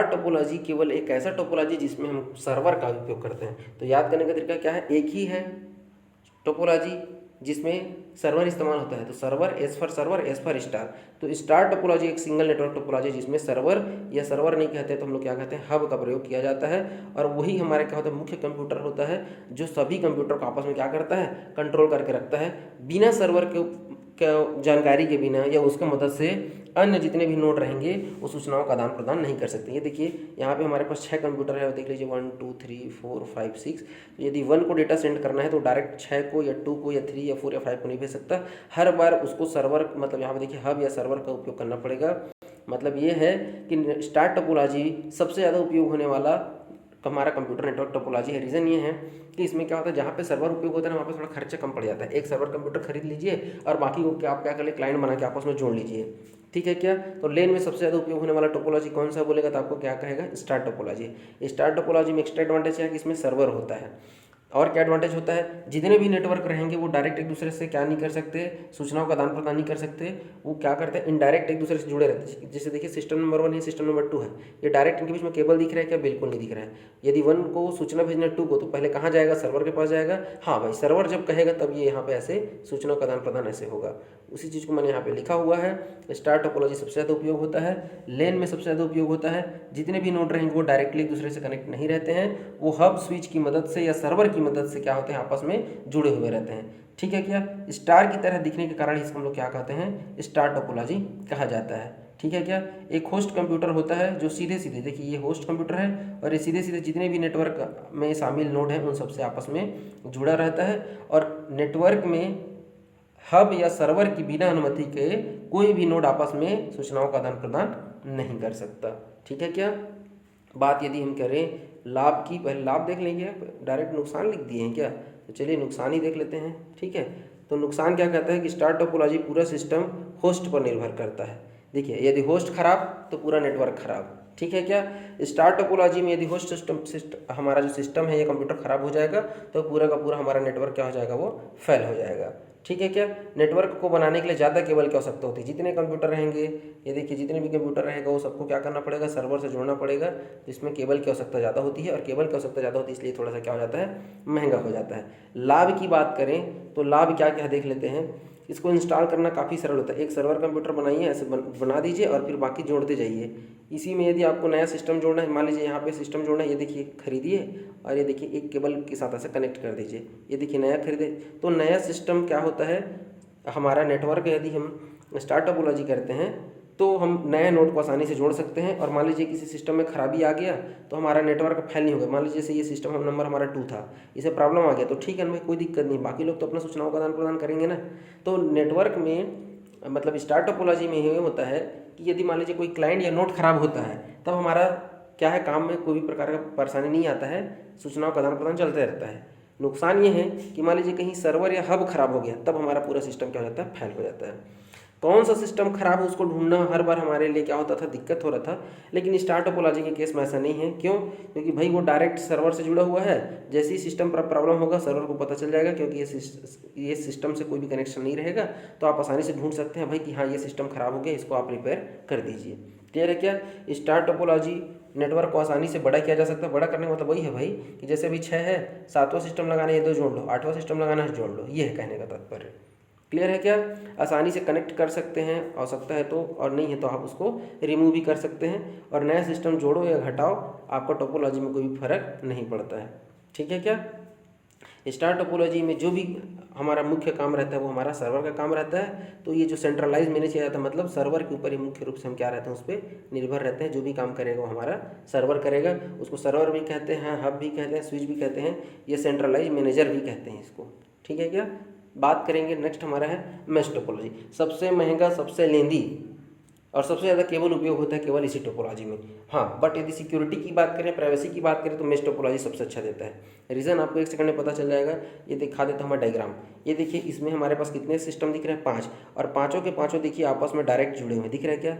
टोपोलॉजी केवल एक ऐसा टोपोलॉजी जिसमें हम सर्वर का उपयोग करते हैं। तो याद करने का तरीका क्या है, एक ही है टोपोलॉजी जिसमें सर्वर इस्तेमाल होता है। तो server, S for server, S for star. तो स्टार टोपोलॉजी एक सिंगल नेटवर्क टोपोलॉजी जिसमें सर्वर या सर्वर नहीं कहते तो हम लोग क्या कहते हैं, हब का प्रयोग किया जाता है। और वही हमारे क्या होता है, मुख्य कंप्यूटर होता है जो सभी कंप्यूटर को आपस में क्या करता है, कंट्रोल करके रखता है। बिना सर्वर के जानकारी के बिना या उसके मदद से अन्य जितने भी नोड रहेंगे वो सूचनाओं का आदान प्रदान नहीं कर सकते। ये देखिए यहाँ पे हमारे पास 6 कंप्यूटर है, देख लीजिए 1 2 3 4 5 6। यदि 1 को डेटा सेंड करना है तो डायरेक्ट 6 को या 2 को या 3 या 4 या 5 को नहीं भेज सकता। हर बार उसको सर्वर, मतलब यहाँ पे देखिए हब या सर्वर का उपयोग करना पड़ेगा। मतलब ये है कि स्टार टोपोलॉजी सबसे ज़्यादा उपयोग होने वाला हमारा कंप्यूटर नेटवर्क टोपोलॉजी है। रीज़न ये है कि इसमें क्या होता है, जहाँ पे सर्वर उपयोग होता है ना वहाँ पे थोड़ा खर्चा कम पड़ जाता है। एक सर्वर कंप्यूटर खरीद लीजिए और बाकी को क्या आप क्या कर ले, क्लाइंट बना के आपस में जोड़ लीजिए। ठीक है क्या? तो लेन में सबसे ज़्यादा उपयोग होने वाला टोपोलॉजी कौन सा बोलेगा तो आपको क्या कहेगा, स्टार टोपोलॉजी। स्टार टोपोलॉजी में एक्स्ट्रा एडवांटेज है कि इसमें सर्वर होता है। और क्या एडवांटेज होता है, जितने भी नेटवर्क रहेंगे वो डायरेक्ट एक दूसरे से क्या नहीं कर सकते, सूचनाओं का आदान प्रदान नहीं कर सकते। वो क्या करते हैं, इनडायरेक्ट एक दूसरे से जुड़े रहते हैं। जैसे देखिए सिस्टम नंबर 1 है, सिस्टम नंबर 2 है, ये डायरेक्ट इनके बीच में केबल दिख रहा है क्या, बिल्कुल नहीं दिख रहा है। यदि 1 को सूचना भेजना 2 को, तो पहले कहाँ जाएगा, सर्वर के पास जाएगा। हाँ भाई, सर्वर जब कहेगा तब ये यहाँ पे ऐसे सूचना का आदान प्रदान ऐसे होगा। उसी चीज़ को मैंने यहाँ पे लिखा हुआ है। स्टार टोपोलॉजी सबसे ज़्यादा उपयोग होता है, लेन में सबसे ज़्यादा उपयोग होता है। जितने भी नोड रहेंगे वो डायरेक्टली एक दूसरे से कनेक्ट नहीं रहते हैं, वो हब स्विच की मदद से या सर्वर की मदद से क्या होते हैं, आपस में जुड़े हुए रहते हैं। ठीक है क्या? स्टार की तरह दिखने के कारण इसको हम लोग क्या कहते हैं, स्टार टोपोलॉजी कहा जाता है। ठीक है क्या? एक होस्ट कंप्यूटर होता है जो सीधे सीधे, देखिए ये होस्ट कंप्यूटर है और ये सीधे सीधे जितने भी नेटवर्क में शामिल नोड हैं उन सबसे आपस में जुड़ा रहता है। और नेटवर्क में हब या सर्वर की बिना अनुमति के कोई भी नोड आपस में सूचनाओं का आदान प्रदान नहीं कर सकता। ठीक है क्या? बात यदि हम करें लाभ की, पहले लाभ देख लेंगे। डायरेक्ट नुकसान लिख दिए हैं क्या, तो चलिए नुकसान ही देख लेते हैं। ठीक है, तो नुकसान क्या कहता है कि स्टार टोपोलॉजी पूरा सिस्टम होस्ट पर निर्भर करता है। देखिए यदि होस्ट खराब तो पूरा नेटवर्क खराब। ठीक है क्या? स्टार टोपोलॉजी में यदि होस्ट सिस्टम हमारा जो सिस्टम है ये कंप्यूटर खराब हो जाएगा तो पूरा का पूरा हमारा नेटवर्क क्या हो जाएगा, वो फेल हो जाएगा। ठीक है क्या? नेटवर्क को बनाने के लिए ज़्यादा केबल की आवश्यकता होती है। जितने कंप्यूटर रहेंगे, ये देखिए जितने भी कंप्यूटर रहेगा वो सबको क्या करना पड़ेगा, सर्वर से जोड़ना पड़ेगा। तो इसमें केबल की आवश्यकता ज़्यादा होती है और केबल की आवश्यकता ज़्यादा होती है इसलिए थोड़ा सा क्या हो जाता है, महंगा हो जाता है। लाभ की बात करें तो लाभ क्या क्या देख लेते हैं। इसको इंस्टॉल करना काफ़ी सरल होता है। एक सर्वर कंप्यूटर बनाइए, ऐसे बना दीजिए और फिर बाकी जोड़ते जाइए। इसी में यदि आपको नया सिस्टम जोड़ना है, मान लीजिए यहाँ पे सिस्टम जोड़ना है, ये देखिए खरीदिए और ये देखिए एक केबल के साथ ऐसे कनेक्ट कर दीजिए। ये देखिए नया खरीदे तो नया सिस्टम क्या होता है, हमारा नेटवर्क यदि हम स्टार टोपोलॉजी करते हैं तो हम नए नोड को आसानी से जोड़ सकते हैं। और मान लीजिए किसी सिस्टम में खराबी आ गया तो हमारा नेटवर्क फैल नहीं होगा। मान लीजिए जैसे ये सिस्टम हम नंबर हमारा 2 था, इसे प्रॉब्लम आ गया तो ठीक है ना, कोई दिक्कत नहीं, बाकी लोग तो अपना सूचनाओं का आदान प्रदान करेंगे ना। तो नेटवर्क में मतलब स्टार टोपोलॉजी में ये होता है कि यदि मान लीजिए कोई क्लाइंट या नोड खराब होता है तब हमारा क्या है, काम में कोई भी प्रकार का परेशानी नहीं आता है, सूचनाओं का आदान प्रदान चलते रहता है। नुकसान ये है कि मान लीजिए कहीं सर्वर या हब खराब हो गया तब हमारा पूरा सिस्टम क्या हो जाता है, फेल हो जाता है। कौन सा सिस्टम खराब है उसको ढूंढना हर बार हमारे लिए क्या होता था, दिक्कत हो रहा था। लेकिन स्टार टोपोलॉजी के केस में ऐसा नहीं है। क्यों? क्योंकि भाई वो डायरेक्ट सर्वर से जुड़ा हुआ है। जैसे ही सिस्टम पर प्रॉब्लम होगा सर्वर को पता चल जाएगा, क्योंकि ये सिस्टम से कोई भी कनेक्शन नहीं रहेगा। तो आप आसानी से ढूंढ सकते हैं भाई कि हाँ ये सिस्टम खराब हो गया, इसको आप रिपेयर कर दीजिए। क्लियर है क्या? स्टार टोपोलॉजी नेटवर्क को आसानी से बड़ा किया जा सकता है। बड़ा करने का मतलब वही है भाई कि जैसे अभी 6 है, 7वां सिस्टम लगाना है ये 2 जोड़ लो, 8वां सिस्टम लगाना है जोड़ लो, ये है कहने का तात्पर्य। क्लियर है क्या? आसानी से कनेक्ट कर सकते हैं, आवश्यकता है तो, और नहीं है तो आप उसको रिमूव भी कर सकते हैं। और नया सिस्टम जोड़ो या घटाओ, आपका टोपोलॉजी में कोई भी फर्क नहीं पड़ता है। ठीक है क्या? स्टार टोपोलॉजी में जो भी हमारा मुख्य काम रहता है वो हमारा सर्वर का काम रहता है। तो ये जो सेंट्रलाइज मैनेज किया जाता है मतलब सर्वर के ऊपर ही मुख्य रूप से हम क्या रहते हैं उस पर निर्भर रहते हैं। जो भी काम करेगा वो हमारा सर्वर करेगा। उसको सर्वर भी कहते हैं, हब भी कहते हैं, स्विच भी कहते हैं, ये सेंट्रलाइज मैनेजर भी कहते हैं इसको। ठीक है क्या? बात करेंगे नेक्स्ट हमारा है मेश टोपोलॉजी। सबसे महंगा, सबसे लेंदी और सबसे ज़्यादा केवल उपयोग होता है केवल इसी टोपोलॉजी में। हाँ, बट यदि सिक्योरिटी की बात करें, प्राइवेसी की बात करें तो मेश टोपोलॉजी सबसे अच्छा देता है। रीज़न आपको एक सेकंड में पता चल जाएगा। ये दिखा देता हूँ मैं डायग्राम। ये देखिए, इसमें हमारे पास कितने सिस्टम दिख रहे हैं? 5, और पाँचों के पाँचों देखिए आपस में डायरेक्ट जुड़े हुए दिख रहे हैं क्या?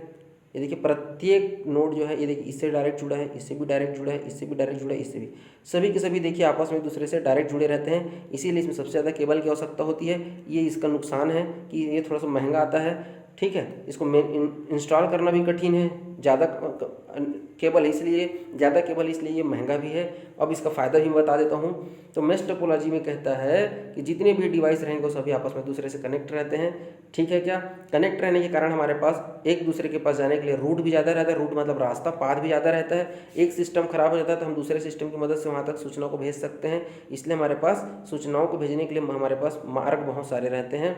ये देखिए प्रत्येक नोड जो है, ये देखिए इससे डायरेक्ट जुड़ा है, इससे भी डायरेक्ट जुड़ा है, इससे भी डायरेक्ट जुड़ा है, इससे भी, सभी के सभी देखिए आपस में एक दूसरे से डायरेक्ट जुड़े रहते हैं। इसीलिए इसमें सबसे ज़्यादा केबल की आवश्यकता होती है। ये इसका नुकसान है कि ये थोड़ा सा महंगा आता है। ठीक है, इसको इंस्टॉल करना भी कठिन है, ज़्यादा केबल इसलिए ज़्यादा केबल इसलिए ये महंगा भी है। अब इसका फ़ायदा भी बता देता हूँ। तो मेश टोपोलॉजी में कहता है कि जितने भी डिवाइस रहेंगे वो सभी आपस में दूसरे से कनेक्ट रहते हैं। ठीक है क्या? कनेक्ट रहने के कारण हमारे पास एक दूसरे के पास जाने के लिए रूट भी ज़्यादा रहता है। रूट मतलब रास्ता, पाथ भी ज़्यादा रहता है। एक सिस्टम खराब हो जाता है तो हम दूसरे सिस्टम की मदद से वहाँ तक सूचनाओं को भेज सकते हैं। इसलिए हमारे पास सूचनाओं को भेजने के लिए हमारे पास मार्ग बहुत सारे रहते हैं।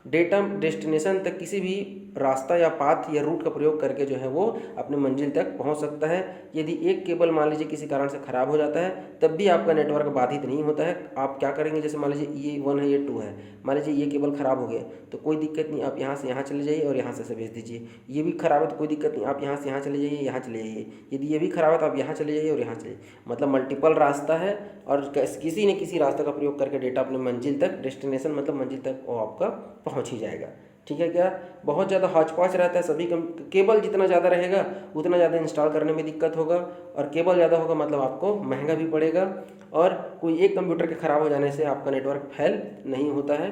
डेटा डेस्टिनेशन तक किसी भी रास्ता या पाथ या रूट का प्रयोग करके जो है वो अपने मंजिल तक पहुंच सकता है। यदि एक केबल मान लीजिए किसी कारण से ख़राब हो जाता है तब भी आपका नेटवर्क बाधित नहीं होता है। आप क्या करेंगे, जैसे मान लीजिए ये 1 है, ये 2 है, मान लीजिए ये केबल ख़राब हो गया तो कोई दिक्कत नहीं, आप यहाँ से यहाँ चले जाइए और यहाँ से भेज दीजिए। ये भी ख़राब है तो कोई दिक्कत नहीं, आप यहाँ से यहाँ चले जाइए, यहाँ चले जाइए। यदि ये भी ख़राब है तो आप यहाँ चले जाइए और यहाँ चले जाइए। मतलब मल्टीपल रास्ता है और किसी न किसी रास्ते का प्रयोग करके डेटा अपने मंजिल तक, डेस्टिनेशन मतलब मंजिल तक वो आपका पहुँच ही जाएगा। ठीक है क्या? बहुत ज़्यादा हौच-पौच रहता है। सभी केबल जितना ज़्यादा रहेगा उतना ज़्यादा इंस्टॉल करने में दिक्कत होगा, और केबल ज़्यादा होगा मतलब आपको महंगा भी पड़ेगा, और कोई एक कंप्यूटर के ख़राब हो जाने से आपका नेटवर्क फेल नहीं होता है।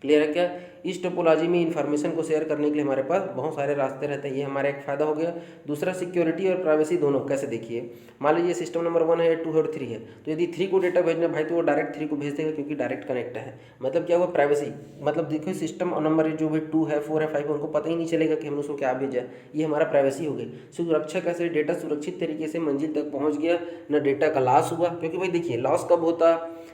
क्लियर है क्या? इस टोपोलॉजी में इन्फॉर्मेशन को शेयर करने के लिए हमारे पास बहुत सारे रास्ते रहते हैं। ये हमारा एक फ़ायदा हो गया। दूसरा, सिक्योरिटी और प्राइवेसी दोनों। कैसे? देखिए, मान लीजिए सिस्टम नंबर 1 है, 2 है और 3 है, तो यदि 3 को डेटा भेजना भाई तो वो डायरेक्ट 3 को भेज देगा क्योंकि डायरेक्ट कनेक्ट है। मतलब क्या हुआ? प्राइवेसी। मतलब देखिए सिस्टम नंबर जो भी 2 है, 4 है, 5 है, उनको पता ही नहीं चलेगा कि हमने उसको क्या भेजा। ये हमारा प्राइवेसी हो गई। सुरक्षा कैसे? डेटा सुरक्षित तरीके से मंजिल तक पहुँच गया, न डेटा का लॉस हुआ। क्योंकि भाई देखिए, लॉस कब होता?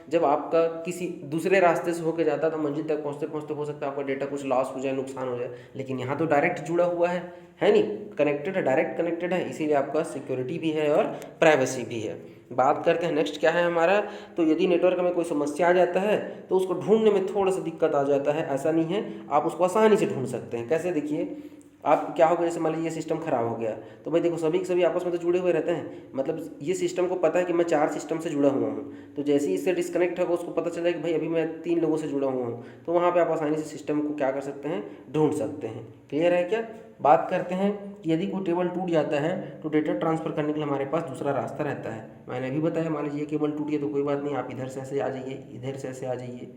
जब आपका किसी दूसरे रास्ते से होकर जाता तो मंजिल तक पहुँचते पहुँचते हो सकता है आपका डेटा कुछ लॉस हो जाए, नुकसान हो जाए। लेकिन यहाँ तो डायरेक्ट जुड़ा हुआ है नहीं? कनेक्टेड है, डायरेक्ट कनेक्टेड है, इसीलिए आपका सिक्योरिटी भी है और प्राइवेसी भी है। बात करते हैं नेक्स्ट क्या है हमारा। तो यदि नेटवर्क में कोई समस्या आ जाता है तो उसको ढूंढने में थोड़ा सा दिक्कत आ जाता है। ऐसा नहीं है, आप उसको आसानी से ढूंढ सकते हैं। कैसे? देखिए, आप क्या होगा, जैसे मान लीजिए ये सिस्टम खराब हो गया तो भाई देखो सभी के सभी आपस में तो जुड़े हुए रहते हैं। मतलब ये सिस्टम को पता है कि मैं 4 सिस्टम से जुड़ा हुआ हूँ, तो जैसे ही इससे डिस्कनेक्ट होगा उसको पता चलेगा कि भाई अभी मैं 3 लोगों से जुड़ा हुआ हूँ, तो वहाँ पे आप आसानी से सिस्टम को क्या कर सकते हैं? ढूंढ सकते हैं। क्लियर है क्या? बात करते हैं कि यदि कोई केबल टूट जाता है तो डेटा ट्रांसफ़र करने के लिए हमारे पास दूसरा रास्ता रहता है। मैंने अभी बताया, मान लीजिए केबल टूट गया तो कोई बात नहीं, आप इधर से ऐसे आ जाइए, इधर से ऐसे आ जाइए।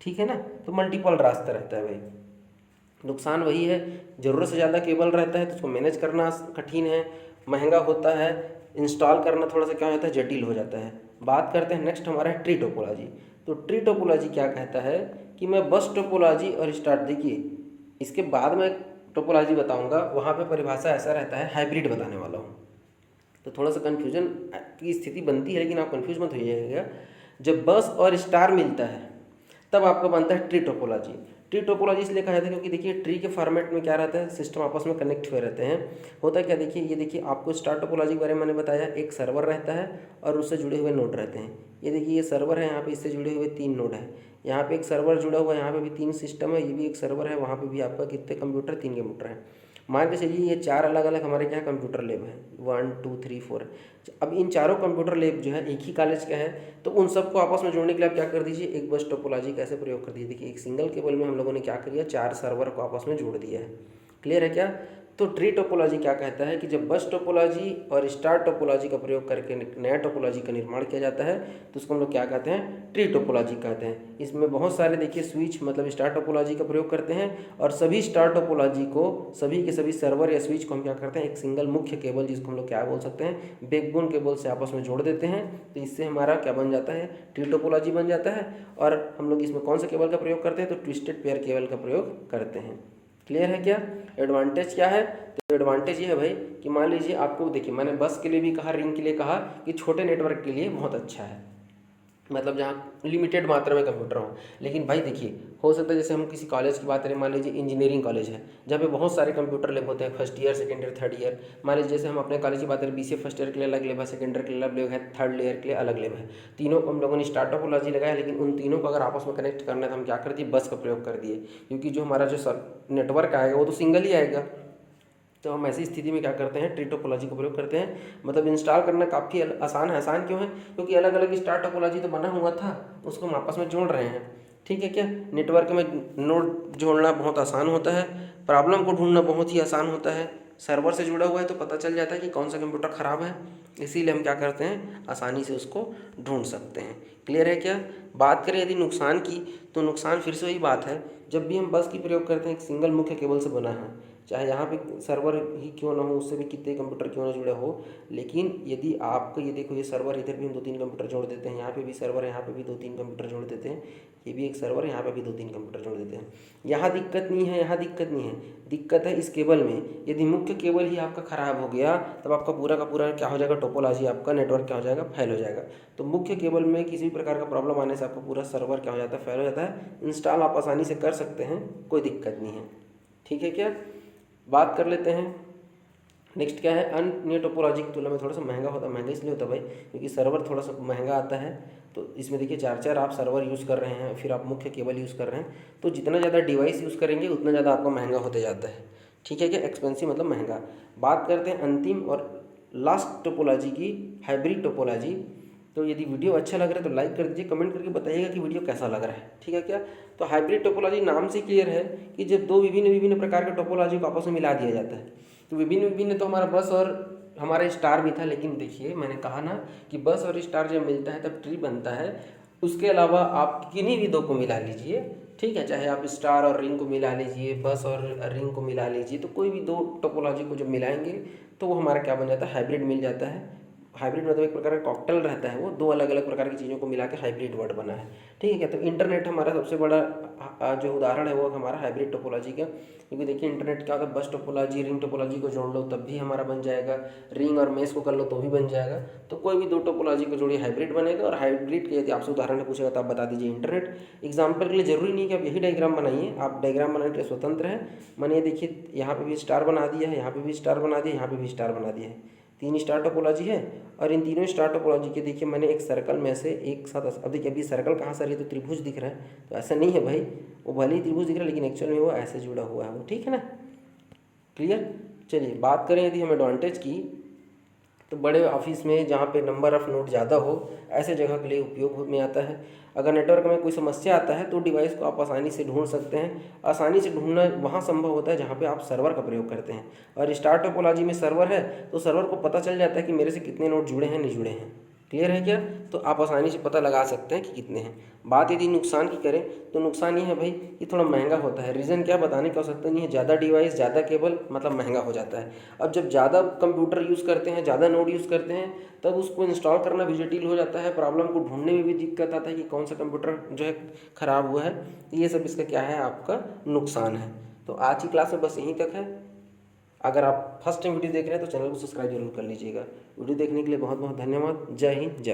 ठीक है ना? तो मल्टीपल रास्ता रहता है भाई। नुकसान वही है, ज़रूरत से ज़्यादा केबल रहता है तो उसको मैनेज करना कठिन है, महंगा होता है, इंस्टॉल करना थोड़ा सा क्या होता है, जटिल हो जाता है। बात करते हैं नेक्स्ट हमारा है ट्री टोपोलॉजी। तो ट्री टोपोलॉजी क्या कहता है कि मैं बस टोपोलॉजी और स्टार्ट, देखिए इसके बाद में टोपोलॉजी बताऊंगा, वहाँ पे परिभाषा ऐसा रहता है, हाइब्रिड बताने वाला हूँ। तो थोड़ा सा कन्फ्यूजन की स्थिति बनती है, लेकिन आप कन्फ्यूज मत होइएगा। जब बस और स्टार मिलता है तब आपका बनता है ट्री टोपोलॉजी। ट्री टोपोलॉजी इसलिए कहा जाता है क्योंकि देखिए ट्री के फॉर्मेट में क्या रहता है, सिस्टम आपस में कनेक्ट हुए रहते हैं। होता क्या, देखिए ये देखिए आपको स्टार टोपोलॉजी के बारे में मैंने बताया, एक सर्वर रहता है और उससे जुड़े हुए नोड रहते हैं। ये देखिए ये सर्वर है, यहाँ पे इससे जुड़े हुए 3 नोड हैं। यहाँ पे एक सर्वर जुड़ा हुआ है, यहाँ पे भी 3 सिस्टम है, ये भी एक सर्वर है, वहाँ पे भी आपका कितने कंप्यूटर, 3 कंप्यूटर हैं। मान के चलिए ये 4 अलग अलग हमारे क्या कंप्यूटर लैब है, 1 2 3 4। अब इन चारों कंप्यूटर लैब जो है एक ही कॉलेज का है, तो उन सबको आपस में जोड़ने के लिए आप क्या कर दीजिए, एक बस टोपोलॉजी कैसे प्रयोग कर दीजिए। देखिए एक सिंगल केबल में हम लोगों ने क्या किया, 4 सर्वर को आपस में जोड़ दिया है। क्लियर है क्या? तो ट्री टोपोलॉजी क्या कहता है कि जब बस टोपोलॉजी और स्टार टोपोलॉजी का प्रयोग करके नया टोपोलॉजी का निर्माण किया जाता है तो उसको हम लोग क्या कहते हैं, ट्री टोपोलॉजी कहते हैं। इसमें बहुत सारे देखिए स्विच मतलब स्टार टोपोलॉजी का प्रयोग करते हैं, और सभी स्टार टोपोलॉजी को, सभी के सभी सर्वर या स्विच को हम क्या करते हैं, एक सिंगल मुख्य केबल जिसको हम लोग क्या बोल सकते हैं, बैकबोन केबल से आपस में जोड़ देते हैं। तो इससे हमारा क्या बन जाता है, ट्री टोपोलॉजी बन जाता है। और हम लोग इसमें कौन सा केबल का प्रयोग करते हैं, तो ट्विस्टेड पेयर केबल का प्रयोग करते हैं। क्लियर है क्या? एडवांटेज क्या है, तो एडवांटेज ये है भाई कि मान लीजिए आपको, देखिए मैंने बस के लिए भी कहा, रिंग के लिए कहा कि छोटे नेटवर्क के लिए बहुत अच्छा है। मतलब जहाँ लिमिटेड मात्रा में कंप्यूटर हो। लेकिन भाई देखिए, हो सकता है जैसे हम किसी कॉलेज की बात करें, मान लीजिए इंजीनियरिंग कॉलेज है जहाँ पे बहुत सारे कंप्यूटर लैब होते हैं, first year, second year, third year. मान लीजिए जैसे हम अपने कॉलेज की बात करें, बीसीए फर्स्ट ईयर के लिए अलग लैब है, सेकंड ईयर के लिए अलग लैब है, थर्ड ईयर के लिए अलग लैब है। तीनों को हम लोगों ने स्टार टोपोलॉजी लगाया, लेकिन उन तीनों को अगर आपस में कनेक्ट करना है तो हम क्या कर दिए, बस का प्रयोग कर दिए, क्योंकि जो हमारा जो नेटवर्क आएगा वो तो सिंगल ही आएगा। तो हम ऐसी स्थिति में क्या करते हैं, ट्री टोपोलॉजी का प्रयोग करते हैं। मतलब इंस्टॉल करना काफ़ी आसान है। आसान क्यों है, क्योंकि अलग अलग स्टार टोपोलॉजी तो बना हुआ था, उसको हम आपस में जोड़ रहे हैं। ठीक है क्या, नेटवर्क में नोड जोड़ना बहुत आसान होता है, प्रॉब्लम को ढूंढना बहुत ही आसान होता है। सर्वर से जुड़ा हुआ है तो पता चल जाता है कि कौन सा कंप्यूटर ख़राब है, इसीलिए हम क्या करते हैं, आसानी से उसको ढूंढ सकते हैं। क्लियर है क्या। बात करें यदि नुकसान की, तो नुकसान फिर से वही बात है, जब भी हम बस की प्रयोग करते हैं, एक सिंगल मुख्य केबल से बना है, चाहे यहाँ पे सर्वर ही क्यों ना हो, उससे भी कितने कंप्यूटर क्यों ना जुड़े हो। लेकिन यदि आपको ये देखो, ये सर्वर, इधर भी हम 2-3 कंप्यूटर जोड़ देते हैं, यहाँ पे भी सर्वर है, यहाँ पे भी 2-3 कंप्यूटर जोड़ देते हैं, ये भी एक सर्वर है, यहाँ पे भी 2-3 कंप्यूटर जोड़ देते हैं। यहाँ दिक्कत नहीं है, यहाँ दिक्कत नहीं है, दिक्कत है इस केबल में। यदि मुख्य केबल ही आपका ख़राब हो गया, तब आपका पूरा का पूरा क्या हो जाएगा, टोपोलॉजी, आपका नेटवर्क क्या हो जाएगा, फेल हो जाएगा। तो मुख्य केबल में किसी भी प्रकार का प्रॉब्लम आने से आपका पूरा सर्वर क्या हो जाता है, फेल हो जाता है। इंस्टॉल आप आसानी से कर सकते हैं, कोई दिक्कत नहीं है। ठीक है क्या। बात कर लेते हैं नेक्स्ट क्या है, अन्य टोपोलॉजी की तुलना में थोड़ा सा महंगा होता है। महंगा इसलिए होता है भाई, क्योंकि सर्वर थोड़ा सा महंगा आता है। तो इसमें देखिए 4-4 आप सर्वर यूज़ कर रहे हैं, फिर आप मुख्य केबल यूज़ कर रहे हैं, तो जितना ज़्यादा डिवाइस यूज़ करेंगे उतना ज़्यादा आपका महंगा होते जाता है। ठीक है क्या, एक्सपेंसिव मतलब महंगा। बात करते हैं अंतिम और लास्ट टोपोलॉजी की, हाइब्रिड टोपोलॉजी। तो यदि वीडियो अच्छा लग रहा है तो लाइक कर दीजिए, कमेंट करके बताइएगा कि वीडियो कैसा लग रहा है। ठीक है क्या। तो हाइब्रिड टोपोलॉजी नाम से क्लियर है कि जब दो विभिन्न विभिन्न प्रकार के टोपोलॉजी को आपस में मिला दिया जाता है। तो विभिन्न विभिन्न तो हमारा बस और हमारा स्टार भी था, लेकिन देखिए मैंने कहा ना कि बस और स्टार जब मिलता है तब ट्री बनता है। उसके अलावा आप किन्हीं भी दो को मिला लीजिए, ठीक है, चाहे आप स्टार और रिंग को मिला लीजिए, बस और रिंग को मिला लीजिए, तो कोई भी दो टोपोलॉजी को जब मिलाएंगे तो वो हमारा क्या बन जाता है, हाइब्रिड मिल जाता है। हाइब्रिड मतलब एक प्रकार का कॉकटेल रहता है, वो दो अलग अलग प्रकार की चीज़ों को मिला के हाइब्रिड वर्ड बना है। ठीक है क्या। तो इंटरनेट हमारा सबसे बड़ा जो उदाहरण है वो हमारा हाइब्रिड टोपोलॉजी का, क्योंकि देखिए इंटरनेट क्या होता है, बस टोपोलॉजी, रिंग टोपोलॉजी को जोड़ लो तब भी हमारा बन जाएगा, रिंग और मेश को कर लो तो भी बन जाएगा। तो कोई भी दो टोपोलॉजी को जोड़िए, हाइब्रिड बनेगा। और हाइब्रिड के यदि आपसे उदाहरण पूछेगा तो आप बता दीजिए इंटरनेट। एग्जाम्पल के लिए जरूरी नहीं कि आप यही डायग्राम बनाइए, आप डायग्राम बनाने के लिए स्वतंत्र है। मानिए देखिए यहाँ पे भी स्टार बना दिया है, यहाँ पे भी स्टार बना दिया, यहाँ पे भी स्टार बना दिया है, 3 स्टार टोपोलॉजी है। और इन तीनों स्टार टोपोलॉजी के देखिए मैंने एक सर्कल में से एक साथ, अब देखिए अभी सर्कल कहाँ से, ये तो त्रिभुज दिख रहा है, तो ऐसा नहीं है भाई, वो भले ही त्रिभुज दिख रहा है लेकिन एक्चुअल में वो ऐसे जुड़ा हुआ है वो। ठीक है ना, क्लियर। चलिए बात करें यदि हम एडवांटेज की, तो बड़े ऑफिस में जहाँ पे नंबर ऑफ़ नोड ज़्यादा हो, ऐसे जगह के लिए उपयोग में आता है। अगर नेटवर्क में कोई समस्या आता है तो डिवाइस को आप आसानी से ढूंढ सकते हैं। आसानी से ढूंढना वहाँ संभव होता है जहाँ पे आप सर्वर का प्रयोग करते हैं। और स्टार टोपोलॉजी में सर्वर है तो सर्वर को पता चल जाता है कि मेरे से कितने नोड जुड़े हैं, नहीं जुड़े हैं। क्लियर है क्या। तो आप आसानी से पता लगा सकते हैं कि कितने हैं। बात यदि नुकसान की करें तो नुकसान ये है भाई, ये थोड़ा महंगा होता है। रीज़न क्या बताने की आवश्यकता नहीं है, ज़्यादा डिवाइस, ज़्यादा केबल मतलब महंगा हो जाता है। अब जब ज़्यादा कंप्यूटर यूज़ करते हैं, ज़्यादा नोड यूज़ करते हैं, तब उसको इंस्टॉल करना भी जटिल हो जाता है, प्रॉब्लम को ढूंढने में भी दिक्कत आता है कि कौन सा कंप्यूटर जो है ख़राब हुआ है। ये सब इसका क्या है, आपका नुकसान है। तो आज की क्लास में बस यहीं तक है। अगर आप फर्स्ट टाइम वीडियो देख रहे हैं तो चैनल को सब्सक्राइब जरूर कर लीजिएगा। वीडियो देखने के लिए बहुत बहुत धन्यवाद। जय हिंद, जय।